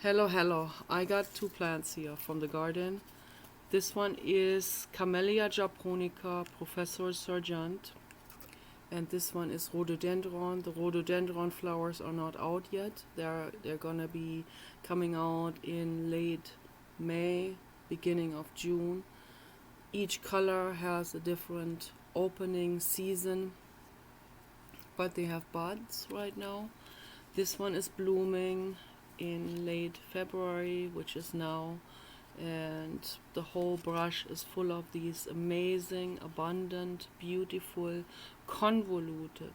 Hello. I got two plants here from the garden. This one is Camellia japonica, Professor Sargent, and this one is rhododendron. The rhododendron flowers are not out yet. They're gonna be coming out in late May, beginning of June. Each color has a different opening season, but they have buds right now. This one is blooming in late February, which is now, and the whole brush is full of these amazing, abundant, beautiful, convoluted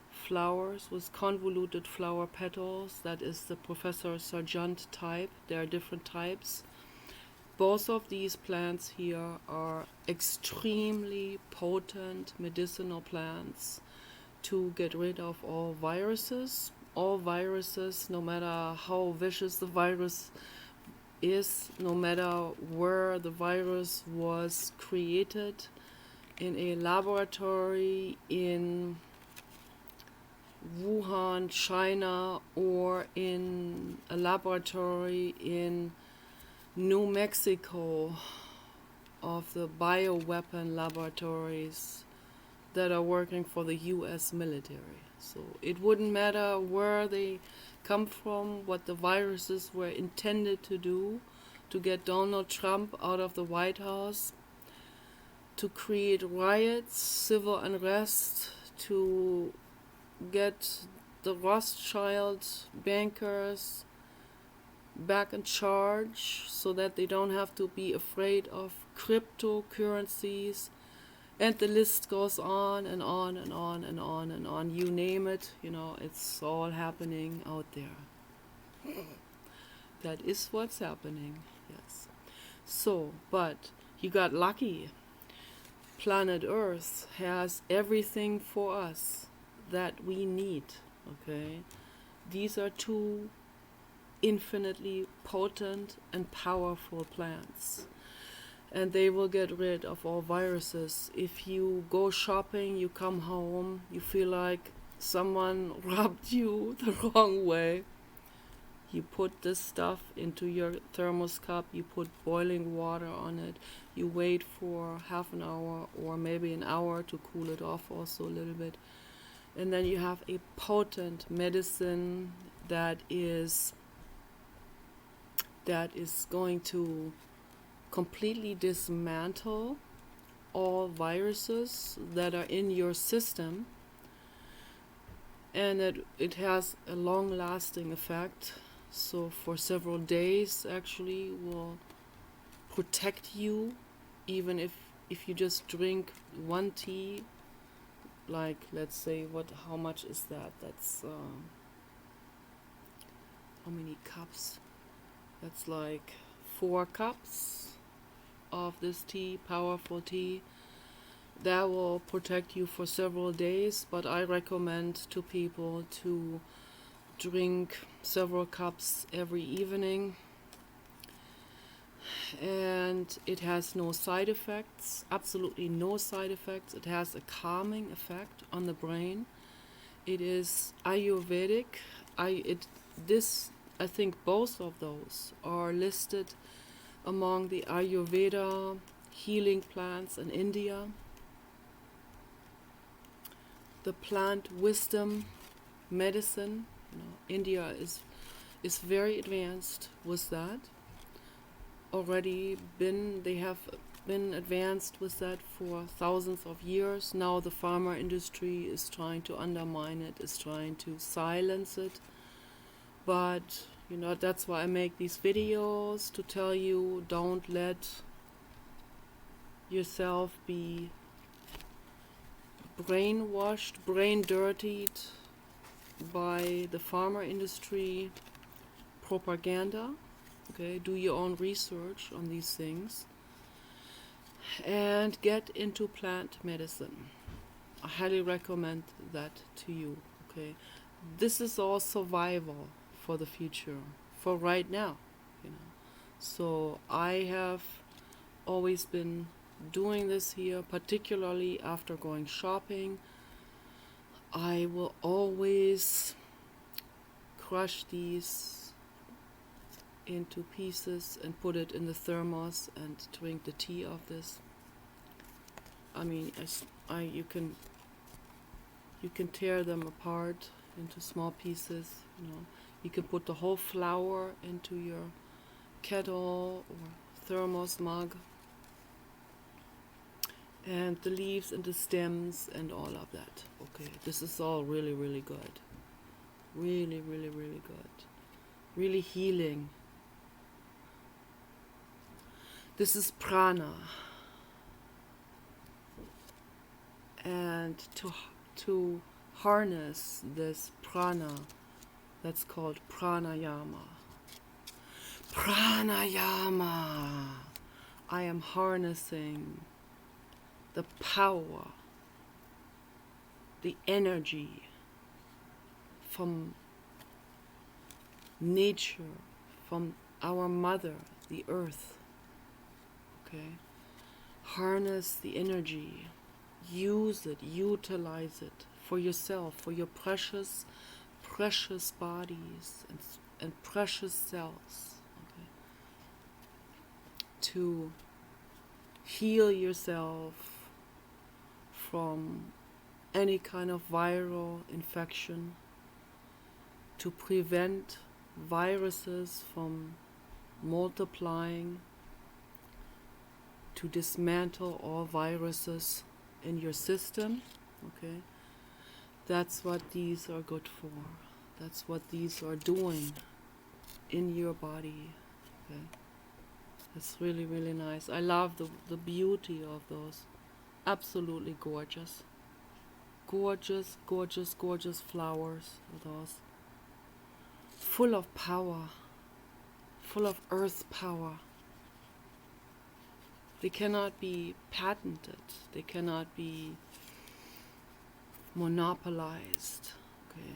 flowers with convoluted flower petals. That is the Professor Sargent type. There are different types. Both of these plants here are extremely potent medicinal plants to get rid of all viruses. All viruses, no matter how vicious the virus is, no matter where the virus was created, in a laboratory in Wuhan, China, or in a laboratory in New Mexico of the bioweapon laboratories that are working for the US military. So it wouldn't matter where they come from, what the viruses were intended to do, to get Donald Trump out of the White House, to create riots, civil unrest, to get the Rothschild bankers back in charge so that they don't have to be afraid of cryptocurrencies. And the list goes on and on and on and on and on. You name it, it's all happening out there. That is what's happening, yes. So, but you got lucky. Planet Earth has everything for us that we need, okay? These are two infinitely potent and powerful plants. And they will get rid of all viruses. If you go shopping, you come home, you feel like someone rubbed you the wrong way. You put this stuff into your thermos cup, you put boiling water on it, you wait for half an hour or maybe an hour to cool it off also a little bit. And then you have a potent medicine that is going to completely dismantle all viruses that are in your system, and it has a long-lasting effect. So for several days actually will protect you, even if you just drink one tea, like let's say how much is that? That's how many cups? That's like 4 cups of this tea, powerful tea. That will protect you for several days, but I recommend to people to drink several cups every evening. And it has no side effects, absolutely no side effects. It has a calming effect on the brain. It is Ayurvedic. I think both of those are listed among the Ayurveda healing plants in India. The plant wisdom medicine, India is very advanced with that. They have been advanced with that for thousands of years. Now the pharma industry is trying to undermine it, is trying to silence it. But that's why I make these videos, to tell you, don't let yourself be brainwashed, brain dirtied by the pharma industry propaganda. Okay, do your own research on these things and get into plant medicine. I highly recommend that to you. Okay, this is all survival for the future, for right now. So I have always been doing this here, particularly after going shopping. I will always crush these into pieces and put it in the thermos and drink the tea of this. I mean, you can tear them apart into small pieces. You can put the whole flower into your kettle or thermos mug, and the leaves and the stems and all of that. Okay, this is all really, really good. Really, really, really good. Really healing. This is prana. And to harness this prana, that's called pranayama. Pranayama. I am harnessing the power, the energy from nature, from our mother, the earth. Okay? Harness the energy. Use it, utilize it for yourself, for your precious, precious bodies and precious cells. Okay? To heal yourself from any kind of viral infection, to prevent viruses from multiplying, to dismantle all viruses in your system. Okay, that's what these are good for. That's what these are doing in your body. Okay, it's really, really nice. I love the beauty of those. Absolutely gorgeous. Gorgeous, gorgeous, gorgeous flowers are those. Full of power. Full of earth power. They cannot be patented. They cannot be monopolized. Okay,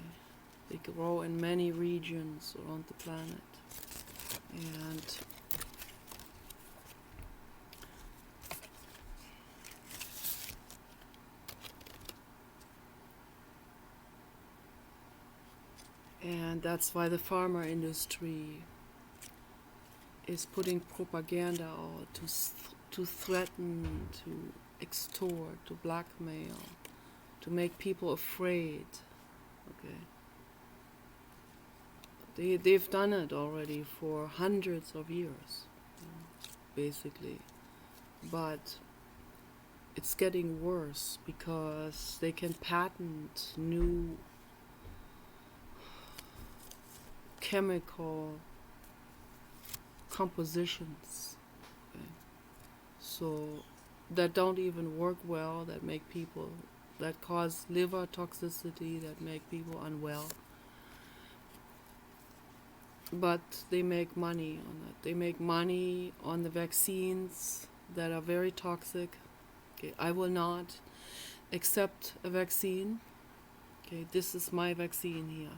they grow in many regions around the planet, and that's why the pharma industry is putting propaganda out to threaten, to extort, to blackmail, to make people afraid. Okay, they've done it already for hundreds of years, basically, but it's getting worse because they can patent new chemical compositions, okay, so that don't even work well, that cause liver toxicity, that make people unwell. But they make money on that. They make money on the vaccines that are very toxic. Okay, I will not accept a vaccine. Okay, this is my vaccine here.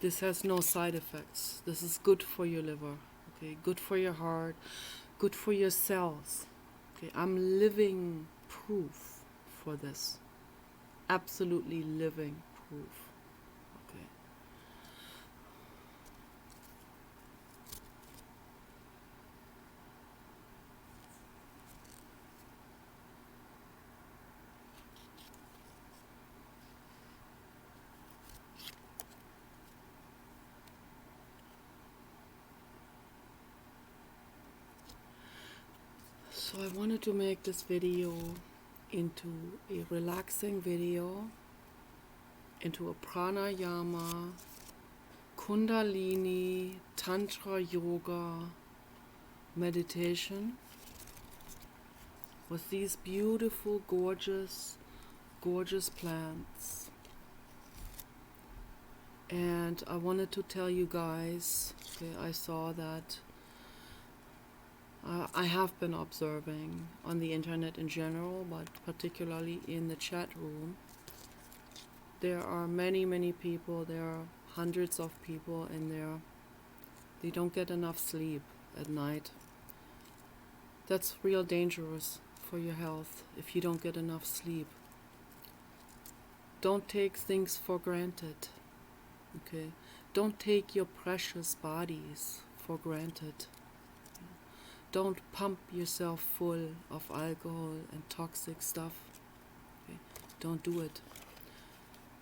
This has no side effects. This is good for your liver. Okay, good for your heart, good for your cells. Okay, I'm living proof for this. Absolutely living proof. Okay. So I wanted to make this video into a relaxing video, into a pranayama, kundalini, tantra yoga meditation with these beautiful, gorgeous, gorgeous plants. And I wanted to tell you guys, okay, I saw that I have been observing on the internet in general, but particularly in the chat room, there are many, many people, there are hundreds of people in there. They don't get enough sleep at night. That's real dangerous for your health if you don't get enough sleep. Don't take things for granted. Okay? don't take your precious bodies for granted. Don't pump yourself full of alcohol and toxic stuff. Okay? Don't do it.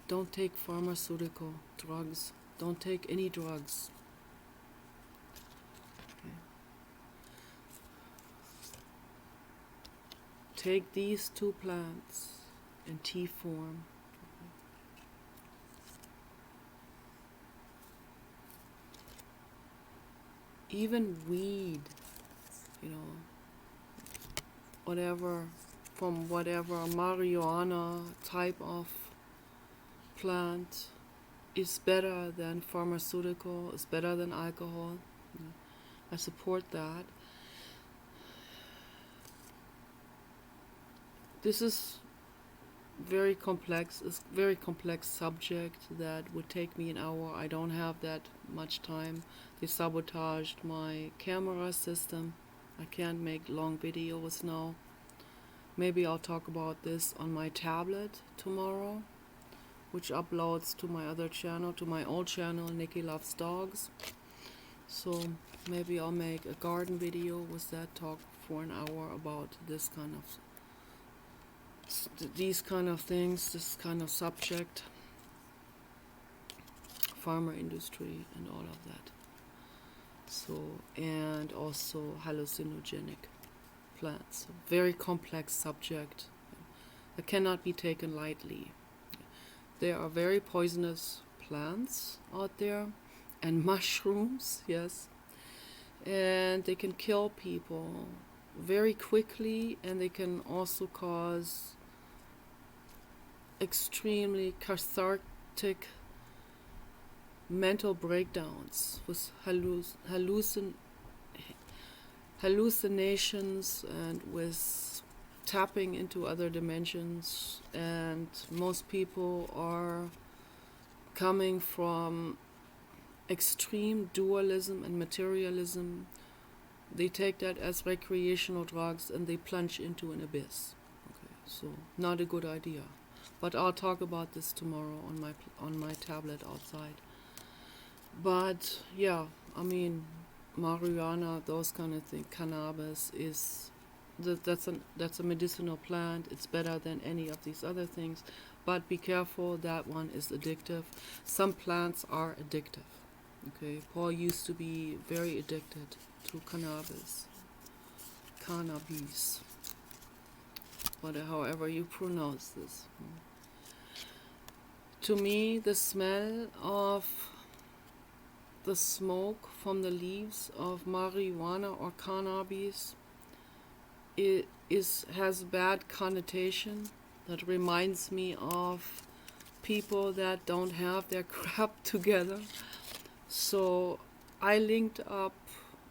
Don't take pharmaceutical drugs. Don't take any drugs. Okay? Take these two plants in tea form. Even weed, whatever, from whatever marijuana type of plant is better than pharmaceutical, is better than alcohol. I support that. This is very complex. It's a very complex subject that would take me an hour. I don't have that much time. They sabotaged my camera system. I can't make long videos now. Maybe I'll talk about this on my tablet tomorrow, which uploads to my other channel, to my old channel, Nikki Loves Dogs. So maybe I'll make a garden video with that, talk for an hour about this kind of these kind of things, this kind of subject, farmer industry and all of that. So, and also hallucinogenic plants. Very complex subject that cannot be taken lightly. There are very poisonous plants out there, and mushrooms, yes, and they can kill people very quickly, and they can also cause extremely cathartic mental breakdowns with hallucinations and with tapping into other dimensions. And most people are coming from extreme dualism and materialism. They take that as recreational drugs and they plunge into an abyss. Okay, so not a good idea. But I'll talk about this tomorrow on my tablet outside. But yeah, I mean, marijuana, those kind of things, cannabis is that's a medicinal plant. It's better than any of these other things. But be careful, that one is addictive. Some plants are addictive. Okay, Paul used to be very addicted to cannabis, however you pronounce this. To me, the smell of the smoke from the leaves of marijuana or cannabis has bad connotation. That reminds me of people that don't have their crap together. So I linked up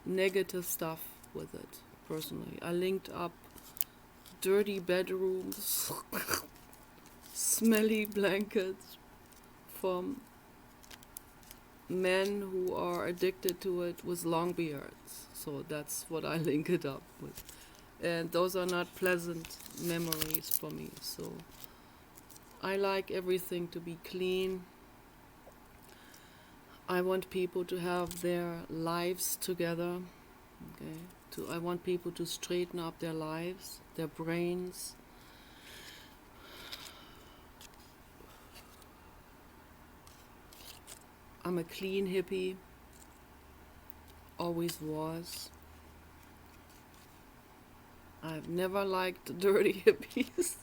negative stuff with it, personally. I linked up dirty bedrooms, smelly blankets from men who are addicted to it with long beards. So that's what I link it up with. And those are not pleasant memories for me. So I like everything to be clean. I want people to have their lives together. Okay. I want people to straighten up their lives, their brains. I'm a clean hippie. Always was. I've never liked dirty hippies.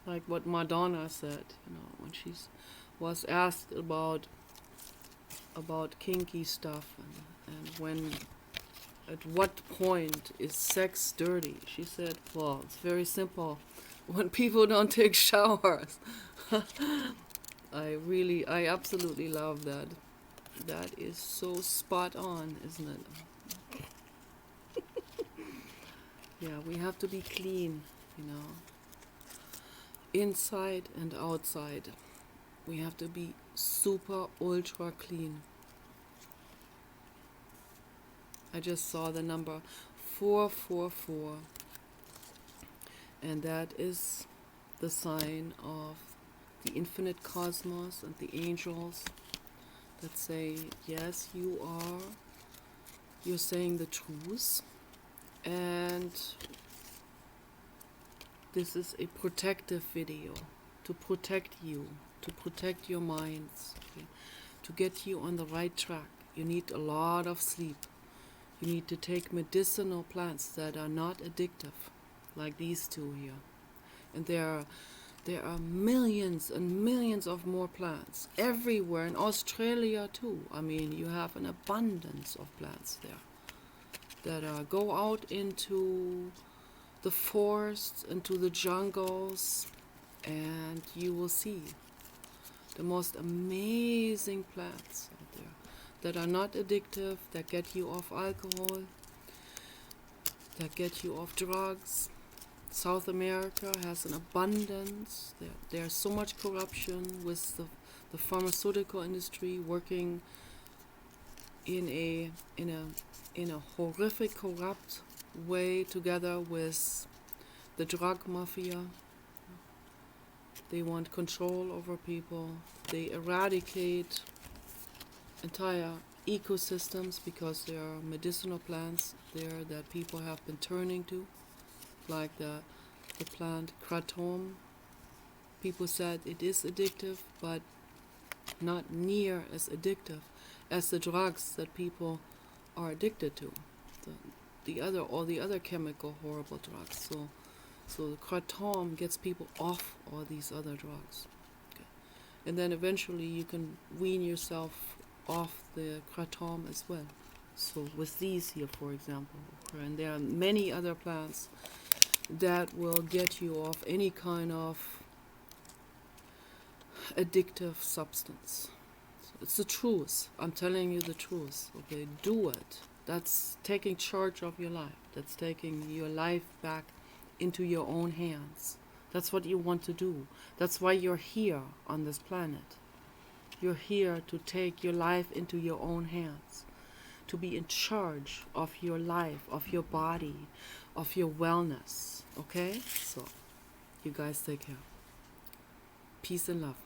Like what Madonna said, when she was asked about kinky stuff and when, at what point is sex dirty? She said, well, it's very simple. When people don't take showers. I absolutely love that. That is so spot on, isn't it? Yeah, we have to be clean, inside and outside. We have to be super ultra clean. I just saw the number 444, and that is the sign of the infinite cosmos and the angels that say, yes, you're saying the truth, and this is a protective video to protect you, to protect your minds, okay? To get you on the right track. You need a lot of sleep. You need to take medicinal plants that are not addictive, like these two here. And there are millions and millions of more plants everywhere, in Australia too. I mean, you have an abundance of plants there that go out into the forests, into the jungles, and you will see the most amazing plants out there that are not addictive, that get you off alcohol, that get you off drugs. South America has an abundance. There's so much corruption with the pharmaceutical industry working in a horrific, corrupt way together with the drug mafia. They want control over people. They eradicate entire ecosystems because there are medicinal plants there that people have been turning to, like the plant kratom. People said it is addictive, but not near as addictive as the drugs that people are addicted to, all the other chemical horrible drugs. So the kratom gets people off all these other drugs. Okay. And then eventually you can wean yourself off the kratom as well. So with these here, for example, okay, and there are many other plants that will get you off any kind of addictive substance. So it's the truth. I'm telling you the truth. Okay, do it. That's taking charge of your life. That's taking your life back into your own hands. That's what you want to do. That's why you're here on this planet. You're here to take your life into your own hands, to be in charge of your life, of your body, of your wellness. Okay? So, you guys take care. Peace and love.